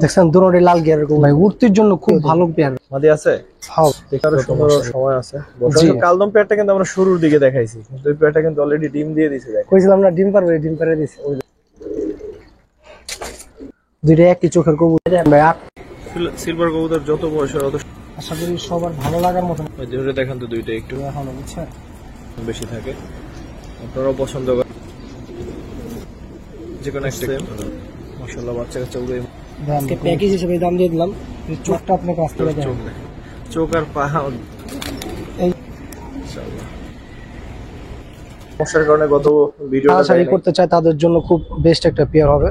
দেখছেন দুটোই লাল গিয়ারের গরু ভাই, উঠতির জন্য খুব ভালো পেয়ার। মাদি আছে? হ্যাঁ, দেখার সুন্দর সময় আছে। কালদম পেয়ারটা কিন্তু আমরা শুরুর দিকে দেখাইছি, কিন্তু এই পেয়ারটা কিন্তু অলরেডি ডিম দিয়ে দিয়েছে। কইছিলাম না ডিম পারবে, ডিম পারে দিছে। দুইটা একই চোখের কবুতর ভাই। সিলভার কবুতর যত বয়স হয় তত আশা করি সবার ভালো লাগার মতন। যেটা দেখেন তো দুইটা একটু এখনো বুঝছেন বেশি থাকে, আপনারাও পছন্দ করেন যে কোনো একটা। মাশাআল্লাহ বাচ্চা কাচ্চা উড়ে আজকে প্যাকেজ হিসেবে দাম দিয়ে দিলাম। চোখটা আপনার কাছ থেকে দেখেন, চোখ আর পা এই ইনশাআল্লাহ। সমস্যার কারণে গত ভিডিওটা শাড়ি করতে চায় তাদের জন্য খুব বেস্ট একটা পেয়ার হবে।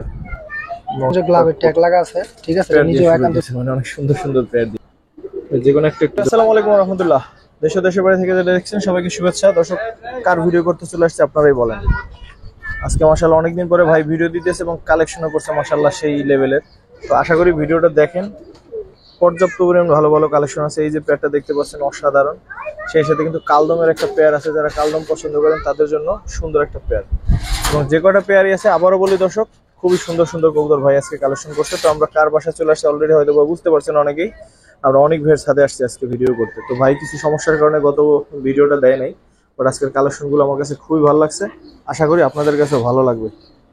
যে ক্লাবের ট্যাগ লাগা আছে, ঠিক আছে, নিজেও একান্ত মানে অনেক সুন্দর সুন্দর পেয়ার দিয়ে যে কোনো একটা। আসসালামু আলাইকুম ওয়া রাহমাতুল্লাহ। দেশ ও দেশের বাইরে থেকে যারা দেখছেন সবাইকে শুভেচ্ছা। দর্শক, কার ভিডিও করতে চলে আসছে আপনারাই বলেন। আজকে মাশাআল্লাহ অনেকদিন পরে ভাই ভিডিও দিতেছে এবং কালেকশনও করছে মাশাআল্লাহ সেই লেভেলের। তো আশা করি ভিডিওটা দেখেন, পর্যাপ্ত পরিমাণ ভালো ভালো কালেকশন আছে। এই যে পেয়ারটা দেখতে পাচ্ছেন অসাধারণ, সেই সাথে কিন্তু কালদমের একটা পেয়ার আছে। যারা কালদম পছন্দ করেন তাদের জন্য সুন্দর একটা পেয়ার, এবং যে কটা পেয়ারই আছে আবারও বলি দর্শক, খুবই সুন্দর সুন্দর কবুতর ভাই আজকে কালেকশন করছে। তো আমরা কার বাসায় চলে আসছি অলরেডি হয়তো বুঝতে পারছেন অনেকেই। আমরা অনেক ভাইয়ের সাথে আসছি আজকে ভিডিও করতে। তো ভাই কিছু সমস্যার কারণে গত ভিডিওটা দেয় নাই, বাট আজকের কালেকশনগুলো আমার কাছে খুবই ভালো লাগছে। আশা করি আপনাদের কাছেও ভালো লাগবে।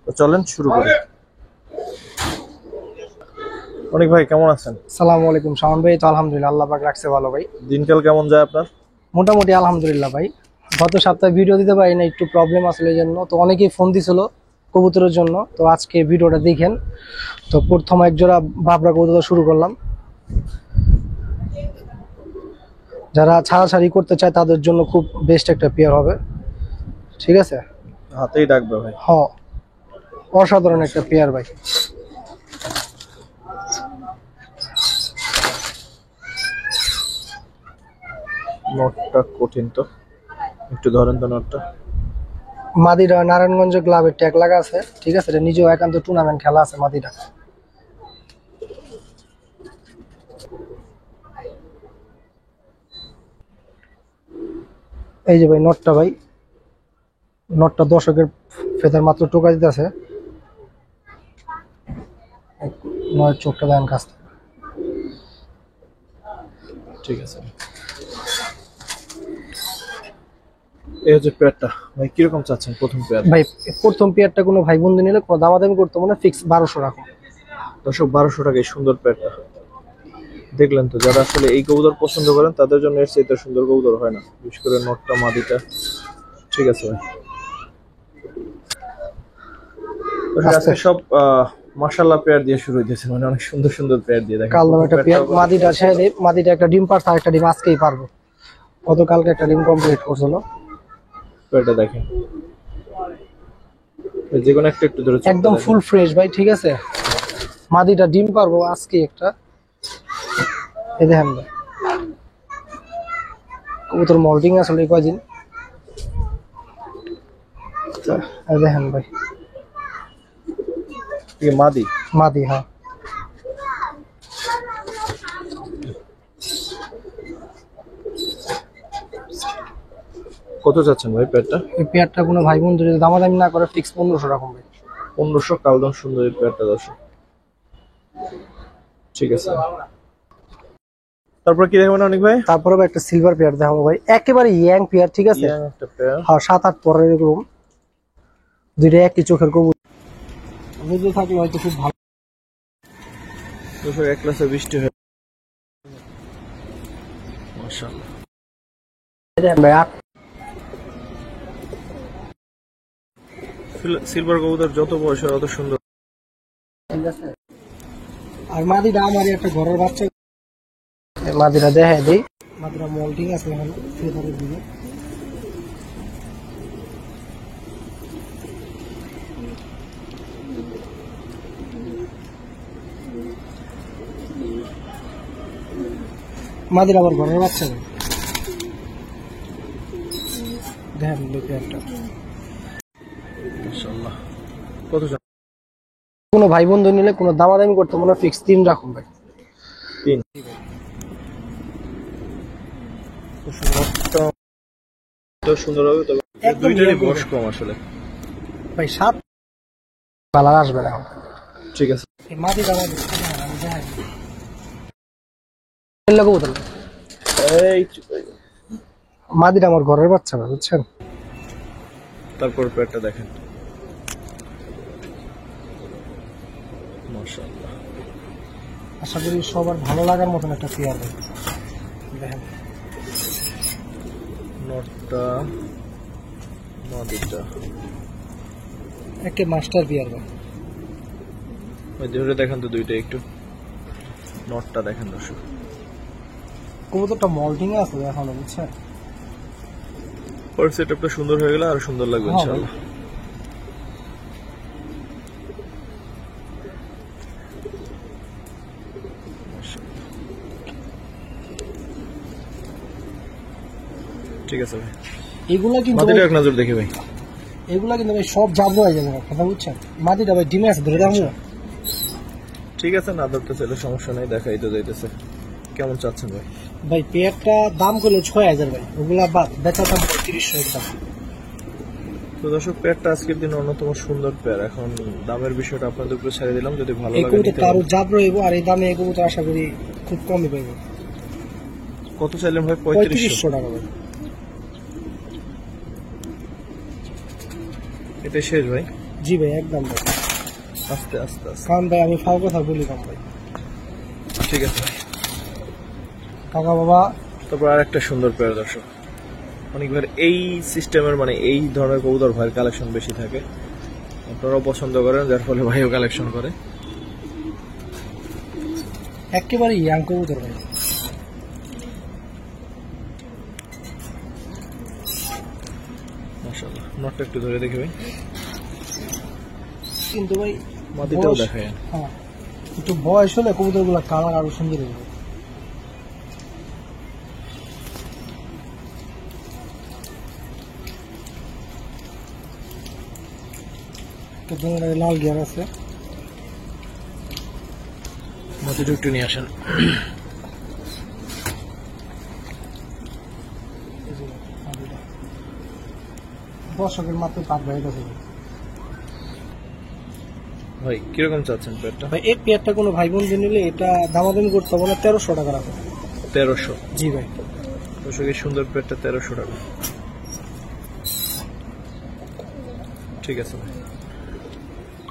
তো চলেন শুরু করি। অনেক ভাই কেমন আছেন? আসসালামু আলাইকুম শাওন ভাই। তো আলহামদুলিল্লাহ, আল্লাহ পাক রাখছে ভালো ভাই। দিনকাল কেমন যায় আপনার? মোটামুটি আলহামদুলিল্লাহ ভাই। গত সপ্তাহে ভিডিও দিতে পারি না, একটু প্রবলেম আসলে, এই জন্য। তো অনেকেই ফোন দিছিল কবুতরের জন্য, তো আজকে ভিডিওটা দেখেন। তো প্রথম এক জোড়া বাবরা কবুতর শুরু করলাম। যারা ছাড়াছাড়ি করতে চায় তাদের জন্য খুব বেস্ট একটা পেয়ার হবে, ঠিক আছে। হাতেই ডাকবে ভাই। হ্যাঁ, অসাধারণ একটা পেয়ার ভাই। নটটা কঠিন, তো একটু ধরেন তো নটটা। মাদিরা নারায়ণগঞ্জ ক্লাবের ট্যাগ লাগা আছে, ঠিক আছে। এটা নিজেও একান্ত টুর্নামেন্ট খেলা আছে মাদিরা। এই যে ভাই নটটা, ভাই নটটা দর্শকের ফেদার মাত্র টোকা দিতে আছে। নয়ের চোখটা দেন কাছ থেকে, ঠিক আছে। এই হচ্ছে পেয়ারটা ভাই, কিরকম চাচ্ছেন প্রথম পেয়ার? ভাই প্রথম পেয়ারটা কোনো ভাই বন্ধু নিলে কোনো দামাদামি করতে মনে ফিক্স 1200 রাখুন। দর্শক 1200 টাকা এই সুন্দর পেয়ারটা দেখলেন তো। যারা আসলে এই কবুতর পছন্দ করেন তাদের জন্য এর চাইতে সুন্দর কবুতর হয় না, বিশেষ করে নটটা মাদিটা। ঠিক আছে ভাই, আজকে সব মাশাআল্লাহ পেয়ার দিয়ে শুরু হইতেছে, মানে অনেক সুন্দর সুন্দর পেয়ার দিয়ে। দেখেন কালদম একটা পেয়ার, মাদিটা ছেড়ে মাদিটা একটা ডিম পারছে, একটা ডিম আজকেই পারবো। গতকালকে একটা ডিম কমপ্লিট করছিল। পেয়ারটা দেখেন, যে কোনো একটা একটু ধরে একদম ফুল ফ্রেশ ভাই, ঠিক আছে। মাদিটা ডিম পারবো আজকে একটা। এই দেখেন ভাই, কবুতর মল্টিং আসলে কয়দিন। এই দেখেন ভাই, মাদি মাদি। হ্যাঁ, কত চাচ্ছেন ভাই পেয়ারটা? এই পেয়ারটা কোনো ভাই বন্ধু যদি দামাদামি না করে ফিক্স 1500 রাখুন ভাই। 1500 কালদম সুন্দর এই পেয়ারটা দর্শক। ঠিক আছে, তারপর কি দেখবেন অনেক ভাই? তারপরে একটা সিলভার পেয়ার দেখাবো ভাই, একেবারে ইয়াং পেয়ার, ঠিক আছে। একটা পেয়ার, হ্যাঁ 7-8 পরের এরকম। দুইটা একই চোখের কবুতর, বুঝতে থাকলে হয়তো খুব ভালো। দর্শক এক ক্লাসে বৃষ্টি হয় মাশাআল্লাহ। ভাই সিলভার কবুতর যত বয়স হয় তত সুন্দর, ঠিক আছে। আর মাদিটা আমারই একটা ঘরের বাচ্চা। মাদিরা দেখাই দিই, মাদিরা মল্টিং আছে এখন ফেদারের দিকে। মাদিরা আবার ঘরের বাচ্চা দেখেন পেয়ারটা। মাশাআল্লাহ। কত কোনো ভাই বন্ধু নিলে কোনো দামাদামি করতে মনে ফিক্স 3 রাখুন ভাই। 3 সুন্দর হবে, তবে দুইটারই বয়স কম আসলে। ভাই 7 কালার আসবে না ঠিক আছে। এই মাটি কালার আমি দেখাই এগুলো কবুতর এই মাদিটা আমার ঘরের বাচ্চা না বুঝছেন। তারপর পেয়ারটা দেখেন, মাশাআল্লাহ। আশা করি সবার ভালো লাগার মতন একটা পেয়ার দেখেন। নটটা মাদিটা একটা মাস্টার পেয়ার ভাই। ওই ধরে দেখেন তো দুইটা একটু, নটটা দেখেন দর্শক। কবুতরটা মল্টিং আছে এখনো বুঝছেন। ওর সেটআপটা সুন্দর হয়ে গেলে আরো সুন্দর লাগবে হ্যাঁ ইনশাআল্লাহ। ঠিক আছে ভাই, এগুলা কিন্তু মাদিটা এক নজর দেখি ভাই। এগুলা কিন্তু ভাই সব জাবলো হয়ে যাবে কথা বুঝছেন। মাদিটা ভাই ডিমে আছে ধরে রাখবো। ঠিক আছে, না ধরতে চাইলে সমস্যা নাই, দেখাই তো যাইতেছে। কেমন চাচ্ছেন ভাই? ভাই পেয়ারটা দাম করলে 6000 ভাই, ওগুলা বাদ বেচা দাম 3500 একদম। তো দর্শক, পেয়ারটা আজকের দিন অন্যতম সুন্দর পেয়ার। এখন দামের বিষয়টা আপনাদের উপরে ছেড়ে দিলাম, যদি ভালো এই লাগে কবুতর নিতে আরো পারেন। জাব রইব, আর এই দামে এই কবুতর আশা করি খুব কমই পাইব। কত চাইলেন ভাই? 3500 3500 টাকা ভাই। এটা শেষ ভাই? জি ভাই একদম ভাই। আস্তে আস্তে আস্তে, কারণ ভাই আমি ফাও কথা বলি কম ভাই। ঠিক আছে ভাই। কাকা বাবা তারপর আর একটা সুন্দর পেয়ার দর্শক। অনেকবার এই সিস্টেমের মানে এই ধরনের কবুতর ভাইয়ের কালেকশন বেশি থাকে, আপনারাও পছন্দ করেন, যার ফলে ভাইও কালেকশন করে। একেবারে ইয়াং কবুতর ভাই। মাশাআল্লাহ, নটটা একটু ধরে দেখি ভাই। কিন্তু ভাই মাদিটাও বয়স- দেখায়। হ্যাঁ একটু বয়স হলে কবুতর গুলা কালার আরো সুন্দর হবে। তো দোনোটায় লাল গিয়ার আছে। মাদিটা একটু নিয়ে আসেন। দর্শকের মাত্র পাক ভাই গেছে ভাই কিরকম চাচ্ছেন পেয়ারটা? ভাই। এই পেয়ারটা কোনো ভাই বোন নিলে এটা দামাদামি করতে হবে না, 1300 টাকা রাখো। 1300? জি ভাই। দর্শক, এই সুন্দর পেয়ারটা 1300 টাকা। ঠিক আছে ভাই।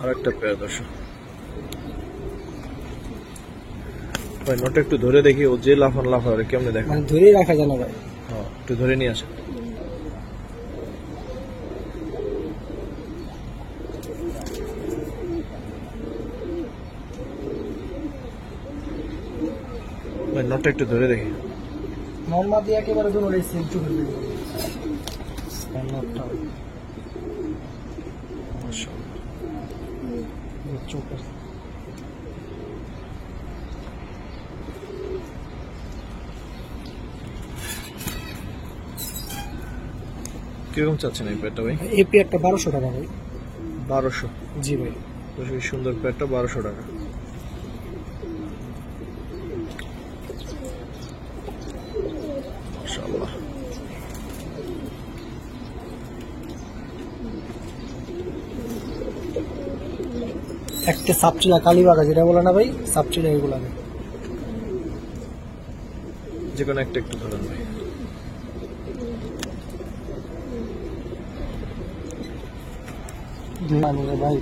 আর একটা পেয়ার দর্শক ভাই, নটটা একটু ধরে দেখি, ও যে লাফান লাফারে কেমনে দেখেন। মানে ধরেই রাখা যায় না ভাই। হ্যাঁ, একটু ধরে নিয়ে আসেন। ভাই নটটা একটু ধরে দেখি। নর্মাল দিয়ে একেবারে দোনোটাই সেম চোখের দিকে। নটটা চোখ আছে। কিরকম চাচ্ছেন এই পেয়ারটা ভাই? এই পেয়ারটা 1200 টাকা ভাই। 1200? জি ভাই। দর্শক, এই সুন্দর পেয়ারটা 1200 টাকা। মাশাআল্লাহ। একটা সাপচিলা কালীবাগা যেটা বলে না ভাই, সাপচিলা এগুলো আমি যে কোনো একটা একটু ধরেন ভাই। ভাই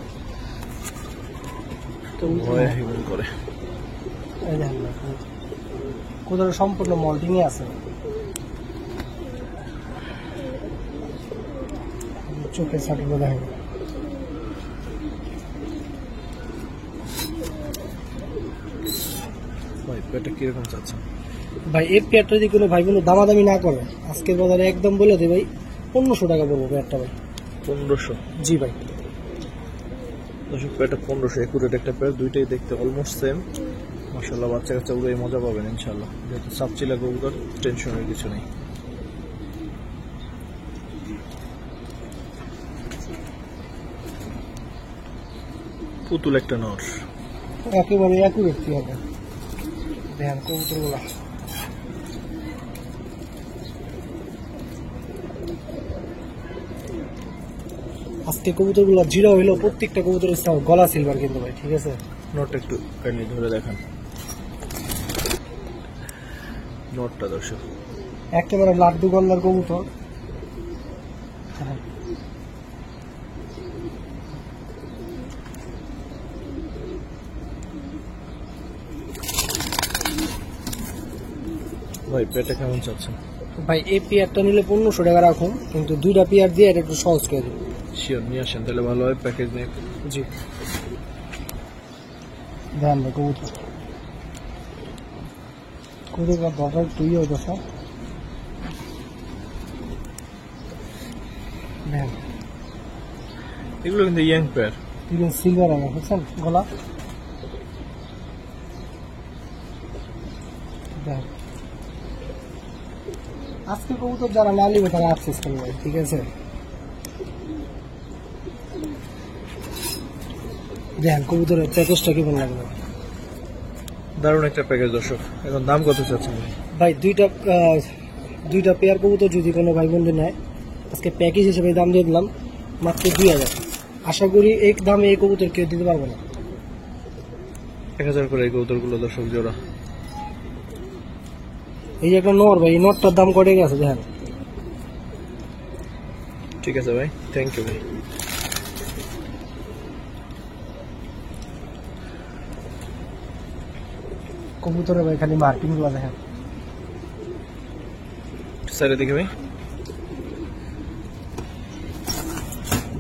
তো ভয় হিমন করে। এই দেখেন না, কোথাও সম্পূর্ণ মল্টিং এ আছে। চোখের সাইডগুলো দেখেন। ভাই পেয়ারটা কিরকম চাচ্ছেন? ভাই এই পেয়ারটা যদি কোনো ভাই বোন দামাদামি না করে, আজকের বাজারে একদম বলে দে ভাই 1500 টাকা পড়বো পেয়ারটা ভাই। 1500? জি ভাই। দর্শক, পেয়ারটা 1500, একুরেট একটা পেয়ার, দুইটাই দেখতে অলমোস্ট সেম। মাশাআল্লাহ, বাচ্চা কাচ্চা উড়ে মজা পাবেন ইনশাআল্লাহ। যেহেতু সাপচিলা কবুতর, টেনশনের কিছু নেই। পুতুল একটা নর। একেবারে একই ব্যক্তি হবে। দেখেন কবুতর গুলা আজকে কবুতরগুলো জিরো হইলো, প্রত্যেকটা কবুতরের গলা সিলভার কিন্তু ভাই, ঠিক আছে। নটটা একটু কাইন্ডলি ধরে দেখান, নটটা দর্শক একেবারে লাড্ডু গল্লার কবুতর। ভাই পেটে কেমন চাচ্ছেন? ভাই এই পেয়ারটা নিলে 1500 টাকা রাখুন, কিন্তু দুইটা পেয়ার দিয়ে এটা একটু সহজ করে দিন। শিওর নিয়ে আসেন তাহলে ভালো হয়, প্যাকেজ নিয়ে। জি দেন ভাই কবুতর, কবুতর দরকার একটু ইয়ে হইতেছে। দেন এগুলো কিন্তু ইয়াং পেয়ার, তিন সিলভার রঙের, বুঝছেন গলা। দেন আজকে কবুতর যারা না নিবে তারা আফসোস করবে, ঠিক আছে। দেখেন কবুতরের প্যাকেজটা কেমন লাগবে, দারুণ একটা প্যাকেজ দর্শক। এখন দাম কত চাচ্ছেন ভাই? ভাই দুইটা পেয়ার কবুতর যদি কোনো ভাই বন্ধু নেয়, আজকে প্যাকেজ হিসেবে দাম দিয়ে দিলাম মাত্র 2000। আশা করি এই দামে এই কবুতর কেউ দিতে পারবো না। 1000 করে এই কবুতরগুলো দর্শক জোড়া। এই যে একটা নর ভাই, এই নরটার দাম কটে গেছে দেখেন। ঠিক আছে ভাই, থ্যাংক ইউ ভাই। কবুতরে ভাই খালি মার্কিং গুলো দেখেন। স্যারে দেখে ভাই,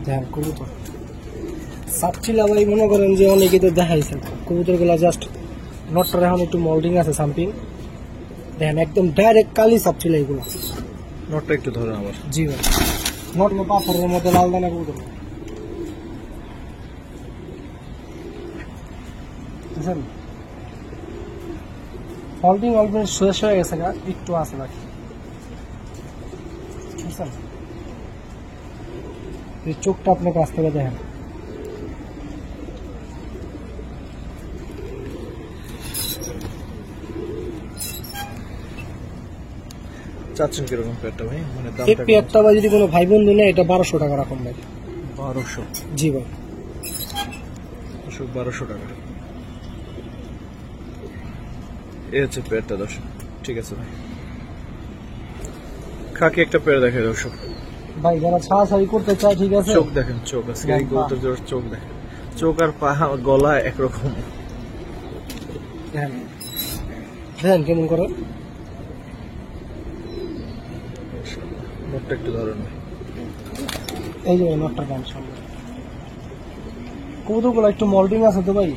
দেখেন কবুতর সাপচিলা ভাই, মনে করেন যে অনেকে তো দেখাইছে কবুতর গুলা, জাস্ট নটটার এখন একটু মোল্ডিং আছে সামথিং। দেখেন একদম ডাইরেক্ট কালি সাপচিলা এগুলো। নটটা একটু ধরেন আবার। জি ভাই, নট পাথরের মধ্যে লাল দানা কবুতর, বুঝছেন। ফল্টিং অলরেডি শেষ হয়ে গেছে, একটু আছে বাকি, বুঝছেন। এই চোখটা আপনার কাছ থেকে দেখেন, চাচ্ছেন কিরকম পেয়ারটা ভাই? মানে এই দামটা পেয়ারটা ভাই যদি কোনো ভাই বন্ধু নেয়, এটা 1200 টাকা রাখুন ভাই। 1200 জি ভাই, দর্শক, 1200 টাকা এই হচ্ছে পেয়ারটা দর্শক। ঠিক আছে ভাই, খাকি একটা পেয়ার দেখে দর্শক। ভাই যারা ছাড়াছাড়ি করতে চায়, ঠিক আছে। চোখ দেখেন, চোখ আজকে এই কবুতর জোড়ার চোখ দেখেন, চোখ আর পা গলা একরকম। দেখেন দেখেন কেমন করে, নটটা একটু ধরেন ভাই। এই যে নটটা দাম সামনে। কবুতরগুলো একটু মোল্ডিং আছে তো ভাই,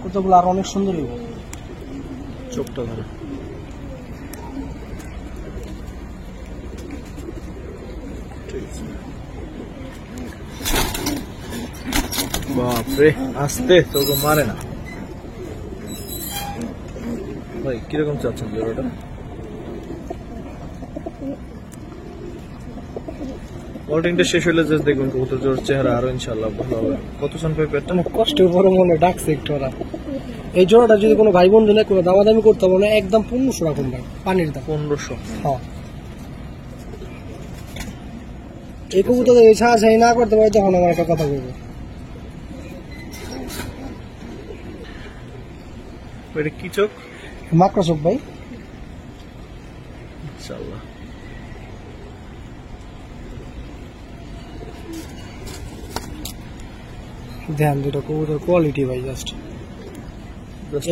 কবুতরগুলো আর অনেক সুন্দর হইব। চোখটা ধরে, ঠিক আছে। বাপরে, আস্তে তোকে মারে না ভাই। কিরকম চাচ্ছেন জোড়াটা? ওয়ার্ডিংটা শেষ হলে জাস্ট দেখবেন কবুতর জোড়ার চেহারা আরো ইনশাআল্লাহ ভালো হবে। কত চান ভাই পেয়ারটা? অনেক কষ্টের বড় মনে ডাকছে একটু ওরা। এই জোড়াটা যদি কোনো ভাই বন্ধু নেয়, কোনো দামাদামি করতে হবে না, একদম 1500 রাখুন ভাই, পানির দাম। 1500? হ্যাঁ, এই কবুতর এই ছাড়াছাড়ি না করতে পারে তখন আমার একটা কথা বলবো। এটা কি চোখ? মাকড়া চোখ ভাই। ইনশাআল্লাহ ধ্যান দুটো কবুতর কোয়ালিটি ভাই, জাস্ট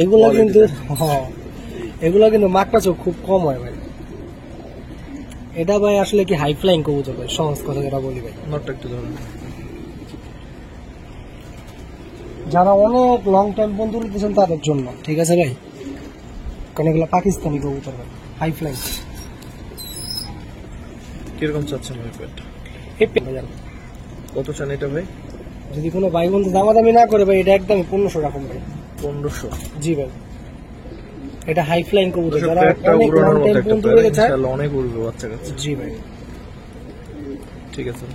এগুলা কিন্তু, হ্যাঁ এগুলা কিন্তু মাকড়া চোখ খুব কম হয় ভাই। এটা ভাই আসলে কি হাই ফ্লাইং কবুতর ভাই, সহজ কথা যেটা বলি ভাই। নটটা একটু ধরেন। যারা অনেক লং টাইম বন্ধু দিতেছেন তাদের জন্য, ঠিক আছে ভাই, কারণ এগুলো পাকিস্তানি কবুতর ভাই, হাই ফ্লাইং। কিরকম চাচ্ছেন ভাই পেয়ারটা? কত চান এটা ভাই? যদি কোনো ভাই বন্ধু দামাদামি না করে ভাই, এটা একদম 1500 রাখুন ভাই। 1500? জি ভাই, এটা হাই ফ্লাইং কবুতর, যারা পেয়ারটা অনেক লং উড়ানোর মতো টাইম একটা বন্ধু পেয়ার, পেতে চায়। ইনশাআল্লাহ অনেক উড়বে বাচ্চা কাছে। জি ভাই, ঠিক আছে।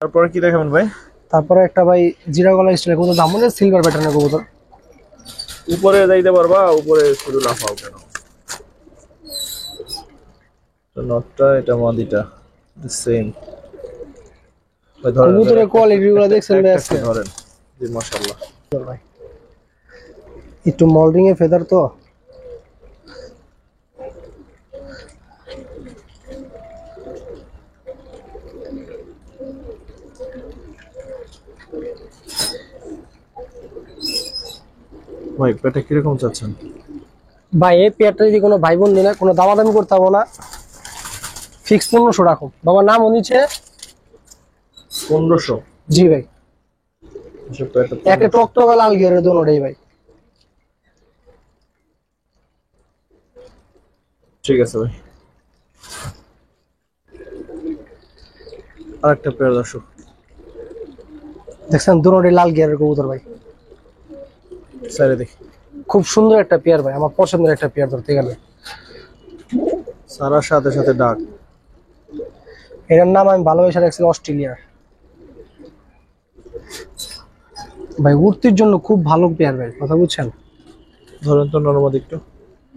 তারপরে কি দেখাবেন ভাই? তারপরে একটা ভাই জিরা গলা স্টাইলের কবুতর, দাম বলে সিলভার প্যাটার্নের কবুতর। উপরে যাইতে পারবা? উপরে শুধু লাফাও কেন? তো নটটা এটা মাদিটা সেম ভাই ধরেন কবুতরের কোয়ালিটি গুলো দেখছেন ভাই আজকে ধরেন জি মাশাআল্লাহ ভাই একটু মোল্ডিং এ ফেদার তো ভাই পেটা কিরকম চাচ্ছেন? ভাই এই পেয়ারটা যদি কোনো ভাই বোন নিলে কোনো দামাদামি করতে হবে না, ফিক্স 1500 রাখো। বাবার নাম নিচে 1500। জি ভাই, এসব পেটা একটা টকটকা লাল গিয়ারের দোনোটাই ভাই। ঠিক আছে ভাই। আরেকটা পেয়ার দর্শক দেখছেন দোনোটাই লাল গিয়ারের কবুতর ভাই, সাইডে দেখি। খুব সুন্দর একটা পেয়ার ভাই, আমার পছন্দের একটা পেয়ার ধরতে গেলে। সারার সাথে সাথে ডাক। এটার নাম আমি ভালোবেসে রাখছি অস্ট্রেলিয়ার ভাই, উড়তির জন্য খুব ভালো পেয়ার ভাই, কথা বুঝছেন। ধরেন তো নরমাদি একটু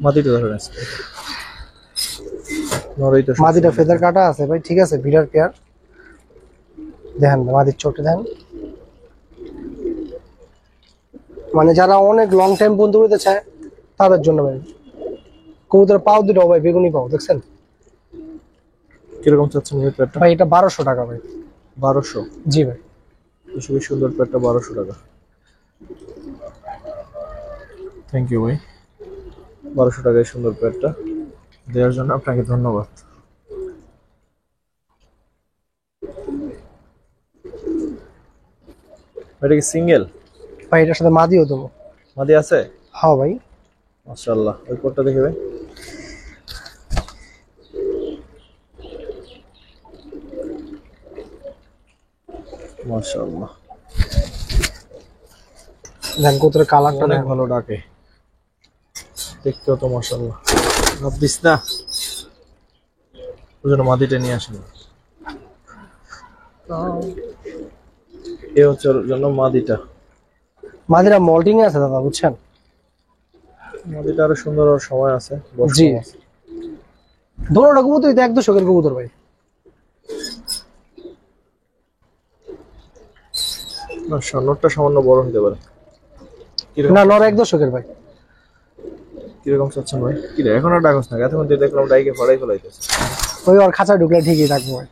মাদিটা ধরেন আজকে নরই তো মাদিটা ফেদার কাটা আছে ভাই, ঠিক আছে ভিড়ার পেয়ার। দেখেন মাদির চোখে দেখেন, মানে যারা অনেক লং টাইম পর্যন্ত উড়তে চায় তাদের জন্য ভাই। কবুতর পাও দুটো ভাই বেগুনি পাও, দেখছেন কিরকম চাচ্ছেন এই পেয়ারটা? ভাই এটা 1200 টাকা ভাই। 1200? জি ভাই। খুবই সুন্দর পেয়ারটা 1200 টাকা। থ্যাংক ইউ ভাই, 1200 টাকায় সুন্দর পেয়ারটা দেওয়ার জন্য আপনাকে ধন্যবাদ। এটা কি সিঙ্গেল? ভাই এটার সাথে মাদিও দেবো। মাদি আছে? হ্যাঁ ভাই। মাশাআল্লাহ, ওই কোটটা দেখে ভাই। মাশাআল্লাহ, দেখেন কবুতরের কালারটা অনেক দেখেন। ভালো ডাকে, দেখতেও তো মাশাআল্লাহ। ভাবছিস না ওই জন্য মাদিটা নিয়ে আসেন। এ হচ্ছে ওর জন্য মাদিটা। মাদিরা মল্টিং আছে দাদা, বুঝছেন। মাদিটা আরো সুন্দর হওয়ার সময় আছে, জি, দোনোটা কবুতর এক দশকের কবুতর ভাই। না সামনেরটা সামান্য বড় হতে পারে। না নর এক দশকের ভাই। কিরকম চাচ্ছেন ভাই? কি রে এখন আর ডাকস না, এতক্ষণ দিয়ে দেখলাম ডাইকে ফড়াই ফেলাইতেছে। ওই ওর খাঁচা ঢুকলে ঠিকই থাকবো ভাই।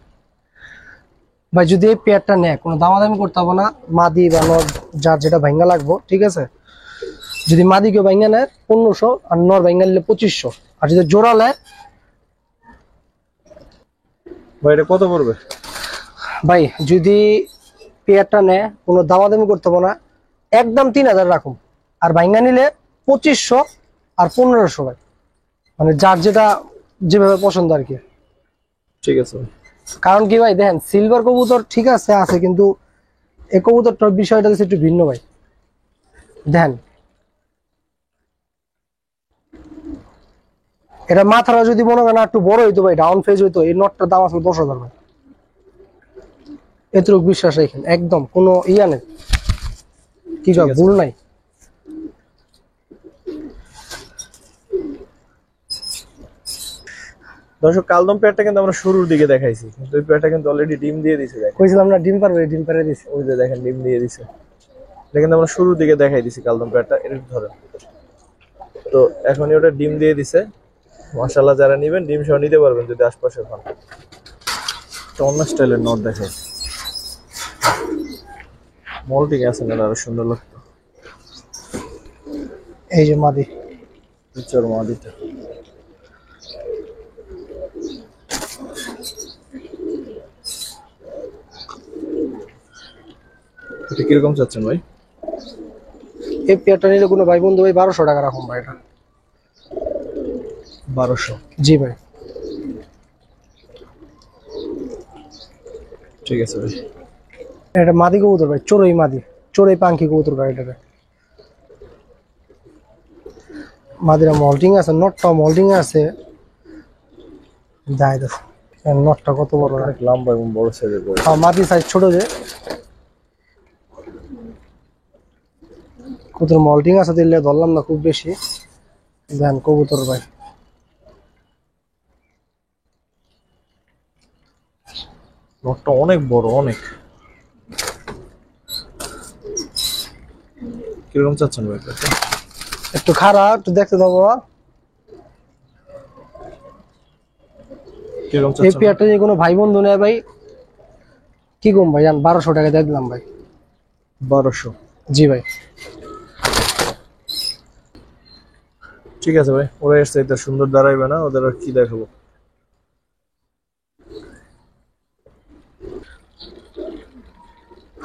ভাই যদি এই পেয়ারটা নেয় কোনো দামাদামি করতে হবে না, মাদি বা নর যার যেটা ভাঙ্গা লাগবো, ঠিক আছে। যদি মাদি কেউ ভাঙ্গা নেয় 1500, আর নর ভাঙ্গা নিলে 2500, আর যদি জোড়া নেয় ভাই এটা কত পড়বে? ভাই যদি পেয়ারটা নেয় কোনো দামাদামি করতে হবে না, একদম 3000 রাখুন, আর ভাঙ্গা নিলে 2500 আর 1500 ভাই, মানে যার যেটা যেভাবে পছন্দ আর কি। ঠিক আছে ভাই। কারণ কি ভাই দেখেন সিলভার কবুতর ঠিক আছে আছে, কিন্তু এই কবুতরটার বিষয়টা হচ্ছে একটু ভিন্ন ভাই। দেখেন এটা মাথাটা যদি মনে করেন একটু বড় হইতো ভাই, ডাউন ফেজ হইতো, এই নটটার দাম আসলে 10,000 ভাই। এতটুকু বিশ্বাস রাখেন, একদম কোনো ইয়া নেই, কি ভুল নাই। দর্শক কালদম পেয়ারটা কিন্তু আমরা শুরুর দিকে দেখাইছি, কিন্তু ওই পেয়ারটা কিন্তু অলরেডি ডিম দিয়ে দিছে। দেখেন কইছিলাম না ডিম পারবে, ডিম পারে দিছে। ওই যে দেখেন ডিম দিয়ে দিছে। এটা কিন্তু আমরা শুরুর দিকে দেখাই দিছি কালদম পেয়ারটা, এটা ধরেন তো এখনই ওটা ডিম দিয়ে দিছে। মাশাআল্লাহ, যারা নেবেন ডিম সহ নিতে পারবেন যদি আশপাশে পান। তো অন্য স্টাইলের নট দেখে মলটিং আছে না, আরো সুন্দর লাগতো। এই যে মাদি পিকচার মাদিটা এটা কিরকম চাচ্ছেন ভাই? এই পেয়ারটা নিলে কোনো ভাই বন্ধু ভাই 1200 টাকা রাখুন ভাই। এটা 1200? জি ভাই। ঠিক আছে ভাই। এটা মাদি কবুতর ভাই, চড়ুই মাদি, চড়ুই পাঙ্খি কবুতর ভাই। এটাকে মাদিরা মল্টিং আছে, নটটা মল্টিং আছে। যাই দেখো নটটা কত বড়, অনেক লম্বা এবং বড় সাইজের গরু। মাদি সাইজ ছোট যে কবুতর মল্টিং আছে, দিলে ধরলাম না খুব বেশি। দেন কবুতর ভাই নটটা অনেক বড়, অনেক। কিরকম চাচ্ছেন ভাই এটা? একটু খারাপ, একটু দেখতে দাও বাবা। কিরকম এই চাচ্ছেন? পেয়ারটা যে কোনো ভাই বন্ধু নেয় ভাই, কি কম ভাই, জান 1200 টাকা দিয়ে দিলাম ভাই। 1200? জি ভাই। ঠিক আছে ভাই, ওরা এসছে, এটা সুন্দর দাঁড়াইবে না, ওদের আর কি দেখাবো।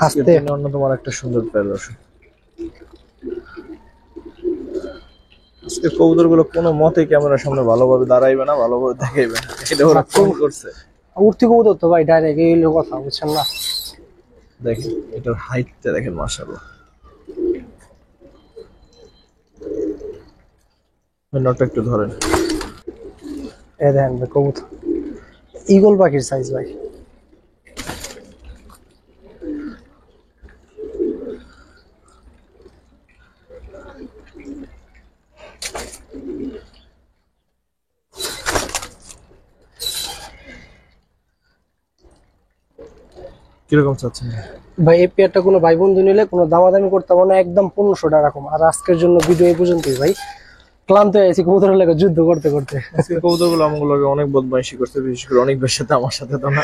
আস্তে। অন্যতম একটা সুন্দর পেয়ার দর্শক। আজকে কবুতর গুলো কোনো মতে ক্যামেরার সামনে ভালোভাবে দাঁড়াইবে না, ভালোভাবে দেখাইবে না, এটা ওরা ফোন করছে। উঠতি কবুতর তো ভাই ডাইরেক্ট, এই হলো কথা, বুঝছেন না? দেখেন এটার হাইটটা দেখেন, মাশাআল্লাহ। নটটা একটু ধরেন। এই দেখেন ভাই কবুতর, ঈগল পাখির সাইজ ভাই। কিরকম চাচ্ছেন? ভাই এই পেয়ারটা কোনো ভাই বন্ধু নিলে কোনো দামাদামি করতে হবে না, একদম 1500 টাকা রাখুন। আর আজকের জন্য ভিডিও এই পর্যন্তই ভাই, ক্লান্ত হয়ে গেছি কবুতরের লাগে যুদ্ধ করতে করতে। আজকে কবুতরগুলো আমগুলোকে অনেক বদমাইশি করছে, বিশেষ করে অনেক বেশি সাথে, আমার সাথে তো না,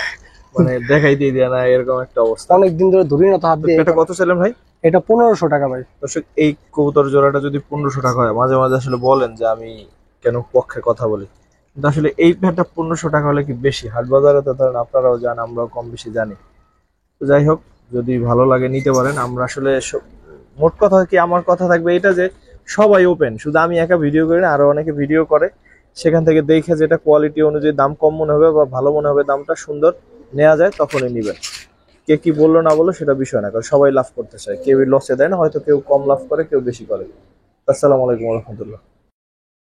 মানে দেখাই দিয়ে দেয় না, এরকম একটা অবস্থা। অনেকদিন ধরে ধরি না তো হাত দিয়ে। এটা কত ছিলেন ভাই? এটা 1500 টাকা ভাই। দর্শক, এই কবুতর জোড়াটা যদি 1500 টাকা হয়, মাঝে মাঝে আসলে বলেন যে আমি কেন পক্ষে কথা বলি, কিন্তু আসলে এই প্যান্টটা 1500 টাকা হলে কি বেশি? হাট বাজারে তো ধরেন আপনারাও জান, আমরাও কম বেশি জানি। তো যাই হোক, যদি ভালো লাগে নিতে পারেন। আমরা আসলে মোট কথা কি, আমার কথা থাকবে এটা যে সবাই ওপেন, শুধু আমি একা ভিডিও করি না, আরো অনেকে ভিডিও করে, সেখান থেকে দেখে যেটা কোয়ালিটি অনুযায়ী দাম কম মনে হবে বা ভালো মনে হবে, দামটা সুন্দর নেওয়া যায়, তখনই নিবেন। কে কি বললো না বললো সেটা বিষয় না, কারণ সবাই লাভ করতে চায়, কেউ লসে দেয় না, হয়তো কেউ কম লাভ করে, কেউ বেশি করে। আসসালামু আলাইকুম রহমতুল্লাহ।